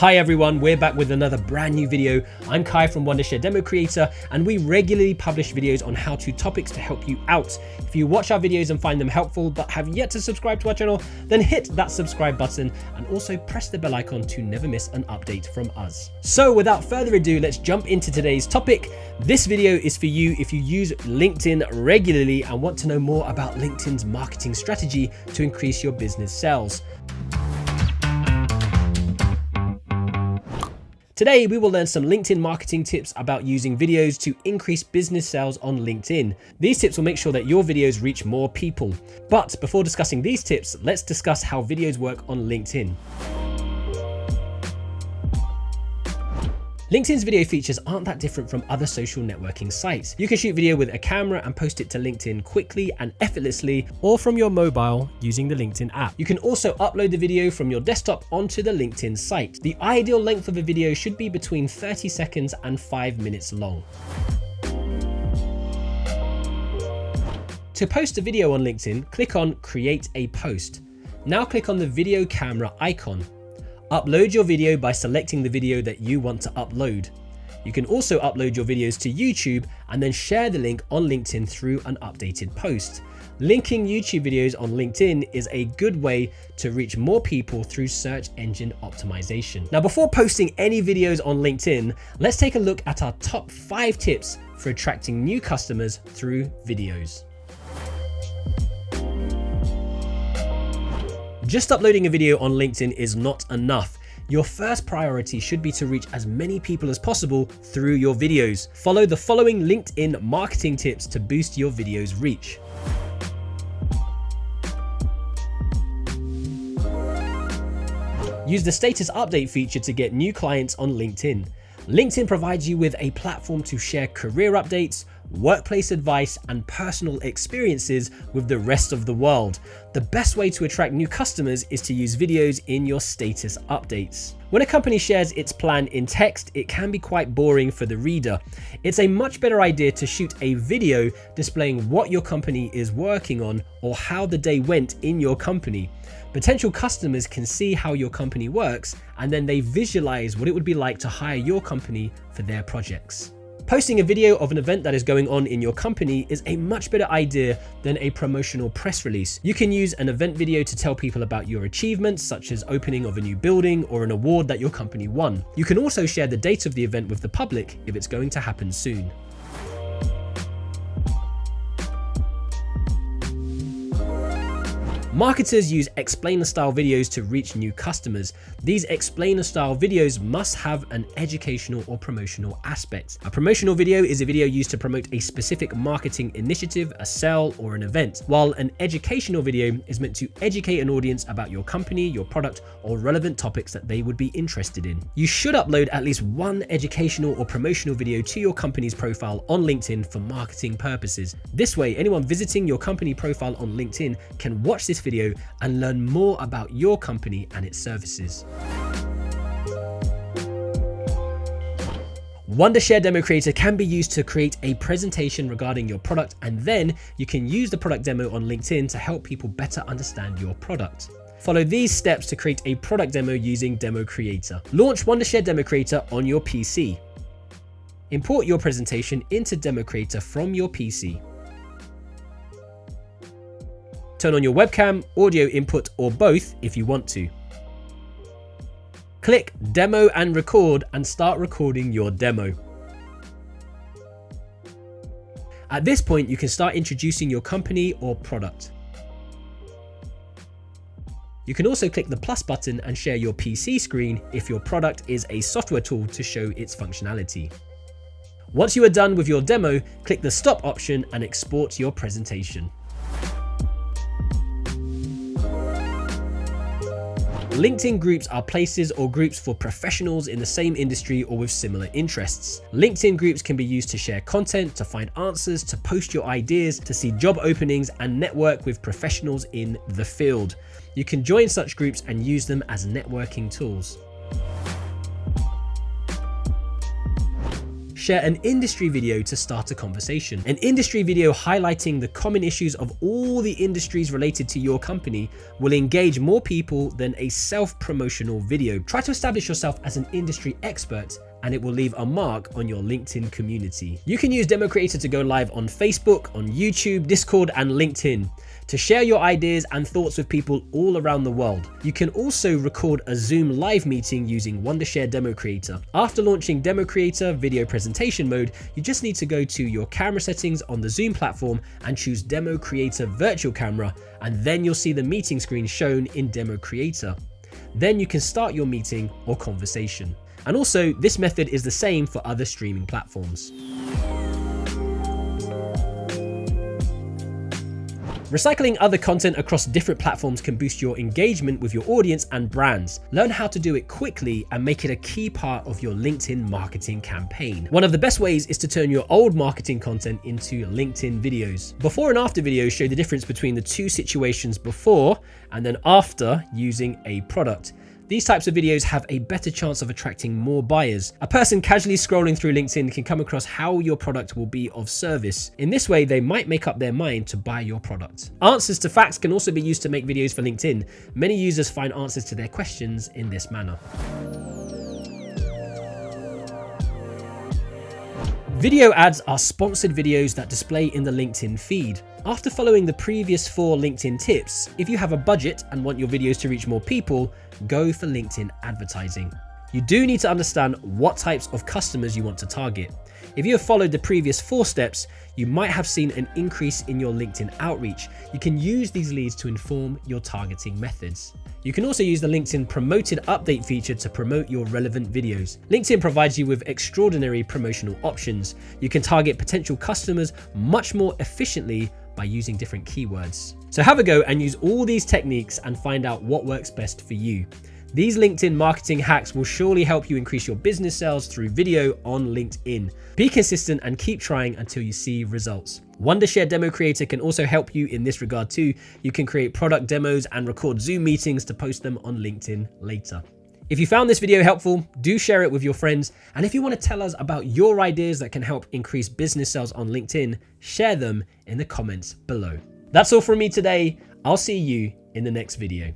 Hi everyone, we're back with another brand new video. I'm Kai from Wondershare DemoCreator, and we regularly publish videos on how-to topics to help you out. If you watch our videos and find them helpful but have yet to subscribe to our channel, then hit that subscribe button and also press the bell icon to never miss an update from us. So without further ado, let's jump into today's topic. This video is for you if you use LinkedIn regularly and want to know more about LinkedIn's marketing strategy to increase your business sales. Today, we will learn some LinkedIn marketing tips about using videos to increase business sales on LinkedIn. These tips will make sure that your videos reach more people. But before discussing these tips, let's discuss how videos work on LinkedIn. LinkedIn's video features aren't that different from other social networking sites. You can shoot video with a camera and post it to LinkedIn quickly and effortlessly, or from your mobile using the LinkedIn app. You can also upload the video from your desktop onto the LinkedIn site. The ideal length of a video should be between 30 seconds and 5 minutes long. To post a video on LinkedIn, click on Create a Post. Now click on the video camera icon. Upload your video by selecting the video that you want to upload. You can also upload your videos to YouTube and then share the link on LinkedIn through an updated post. Linking YouTube videos on LinkedIn is a good way to reach more people through search engine optimization. Now, before posting any videos on LinkedIn, let's take a look at our top 5 tips for attracting new customers through videos. Just uploading a video on LinkedIn is not enough. Your first priority should be to reach as many people as possible through your videos. Follow the following LinkedIn marketing tips to boost your video's reach. Use the status update feature to get new clients on LinkedIn. LinkedIn provides you with a platform to share career updates, workplace advice, and personal experiences with the rest of the world. The best way to attract new customers is to use videos in your status updates. When a company shares its plan in text, it can be quite boring for the reader. It's a much better idea to shoot a video displaying what your company is working on or how the day went in your company. Potential customers can see how your company works, and then they visualize what it would be like to hire your company for their projects. Posting a video of an event that is going on in your company is a much better idea than a promotional press release. You can use an event video to tell people about your achievements, such as opening of a new building or an award that your company won. You can also share the date of the event with the public if it's going to happen soon. Marketers use explainer-style videos to reach new customers. These explainer-style videos must have an educational or promotional aspect. A promotional video is a video used to promote a specific marketing initiative, a sale, or an event, while an educational video is meant to educate an audience about your company, your product, or relevant topics that they would be interested in. You should upload at least one educational or promotional video to your company's profile on LinkedIn for marketing purposes. This way, anyone visiting your company profile on LinkedIn can watch this video and learn more about your company and its services. Wondershare DemoCreator can be used to create a presentation regarding your product, and then you can use the product demo on LinkedIn to help people better understand your product. Follow these steps to create a product demo using DemoCreator. Launch Wondershare DemoCreator on your PC. Import your presentation into DemoCreator from your PC. Turn on your webcam, audio input, or both if you want to. Click Demo and Record and start recording your demo. At this point, you can start introducing your company or product. You can also click the plus button and share your PC screen if your product is a software tool to show its functionality. Once you are done with your demo, click the stop option and export your presentation. LinkedIn groups are places or groups for professionals in the same industry or with similar interests. LinkedIn groups can be used to share content, to find answers, to post your ideas, to see job openings, and network with professionals in the field. You can join such groups and use them as networking tools. share an industry video to start a conversation. An industry video highlighting the common issues of all the industries related to your company will engage more people than a self-promotional video. Try to establish yourself as an industry expert, and it will leave a mark on your LinkedIn community. You can use DemoCreator to go live on Facebook, on YouTube, Discord, and LinkedIn to share your ideas and thoughts with people all around the world. You can also record a Zoom live meeting using Wondershare DemoCreator. After launching DemoCreator video presentation mode, you just need to go to your camera settings on the Zoom platform and choose DemoCreator virtual camera, and then you'll see the meeting screen shown in DemoCreator. Then you can start your meeting or conversation. And also, this method is the same for other streaming platforms. Recycling other content across different platforms can boost your engagement with your audience and brands. Learn how to do it quickly and make it a key part of your LinkedIn marketing campaign. One of the best ways is to turn your old marketing content into LinkedIn videos. Before and after videos show the difference between the two situations before and then after using a product. These types of videos have a better chance of attracting more buyers. A person casually scrolling through LinkedIn can come across how your product will be of service. In this way, they might make up their mind to buy your product. Answers to facts can also be used to make videos for LinkedIn. Many users find answers to their questions in this manner. Video ads are sponsored videos that display in the LinkedIn feed. After following the previous 4 LinkedIn tips, if you have a budget and want your videos to reach more people, go for LinkedIn advertising. You do need to understand what types of customers you want to target. If you have followed the previous 4 steps, you might have seen an increase in your LinkedIn outreach. You can use these leads to inform your targeting methods. You can also use the LinkedIn Promoted Update feature to promote your relevant videos. LinkedIn provides you with extraordinary promotional options. You can target potential customers much more efficiently by using different keywords. So have a go and use all these techniques and find out what works best for you. These LinkedIn marketing hacks will surely help you increase your business sales through video on LinkedIn. Be consistent and keep trying until you see results. Wondershare DemoCreator can also help you in this regard too. You can create product demos and record Zoom meetings to post them on LinkedIn later. If you found this video helpful, do share it with your friends. And if you want to tell us about your ideas that can help increase business sales on LinkedIn, share them in the comments below. That's all from me today. I'll see you in the next video.